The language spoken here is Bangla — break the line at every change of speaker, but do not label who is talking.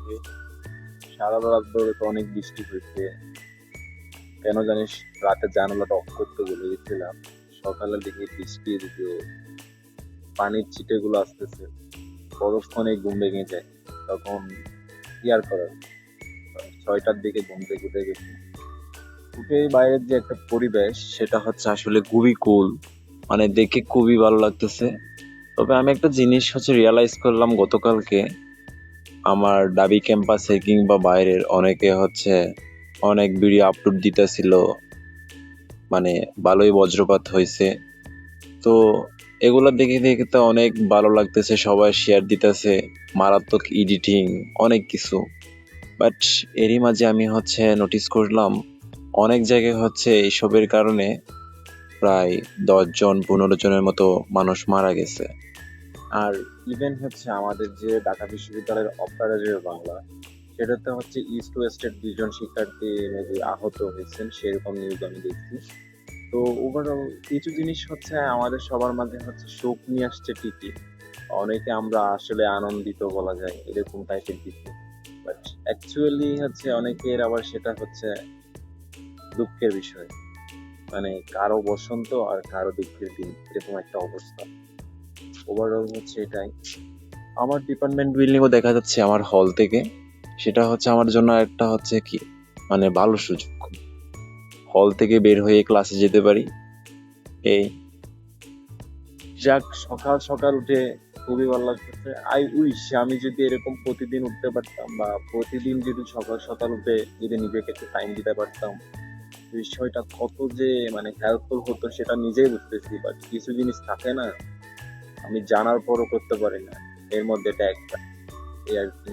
আজকে সারা রাত ধরে তো অনেক বৃষ্টি হয়েছে। কেন জানিস, রাতে জানালাটা অফ করতে ভুলে গেছিলাম। সকালে দেখি বৃষ্টি এদিকে পানির ছিটে গুলো আসতেছে, পরক্ষণে ঘুম ভেঙে যায়। তখন কি আর করার, 6টার দিকে ঘুম থেকে উঠে গেছি। উঠে বাইরের যে একটা পরিবেশ, সেটা হচ্ছে আসলে খুবই কুল, মানে দেখে খুবই ভালো লাগতেছে। তবে আমি একটা জিনিস রিয়ালাইজ করলাম গতকালকে, আমার ডাবি ক্যাম্পাসে কিংবা বাইরের অনেকে অনেক ভিডিও আপলোড দিতেছিল, মানে ভালোই বজ্রপাত হয়েছে। তো এগুলা দেখে দেখে তো অনেক ভালো লাগতেছে, সবাই শেয়ার দিতেছে, মারাত্মক এডিটিং, অনেক কিছু। বাট এরই মাঝে আমি নোটিস করলাম অনেক জায়গায় এইসবের কারণে প্রায় 10 জন 15 জনের মতো মানুষ মারা গেছে। আর ইভেন আমাদের যে ঢাকা বিশ্ববিদ্যালয়ের অপারেটর বাংলা, সেটাতে ইস্ট ওয়েস্টের 2 জন শিক্ষার্থী মেবি আহত হয়েছেন, সেরকম নিউজ আমি দেখছি। তো ওভারঅল কিছু জিনিস আমাদের সবার মাঝে শোক নিয়ে আসছে ঠিকই, অনেকে আমরা আসলে আনন্দিত বলা যায় এরকম টাইপের কিছু। বাট অ্যাকচুয়ালি অনেকের আবার সেটা দুঃখের বিষয়, মানে কারো বসন্ত আর কারো দুঃখের দিন, এরকম একটা অবস্থা। ওভারঅল এটাই। আমার ডিপার্টমেন্ট বিল্ডিংও দেখা যাচ্ছে আমার হল থেকে, সেটা আমার জন্য একটা কি, মানে ভালো সুযোগ, হল থেকে বের হয়ে ক্লাসে যেতে পারি। এই যাক, সকাল সকাল উঠে খুবই ভালো লাগতেছে। আই উইশ আমি যদি এরকম প্রতিদিন উঠতে পারতাম, বা প্রতিদিন যদি সকাল সকাল উঠে যদি নিজেকে একটু টাইম দিতে পারতাম, বিষয়টা কত যে মানে হেল্পফুল হতো সেটা নিজেই বুঝতেছি। বাট কিছু জিনিস থাকে না, আমি জানার পরও করতে পারি না, এর মধ্যে এটা একটা, এই আর কি।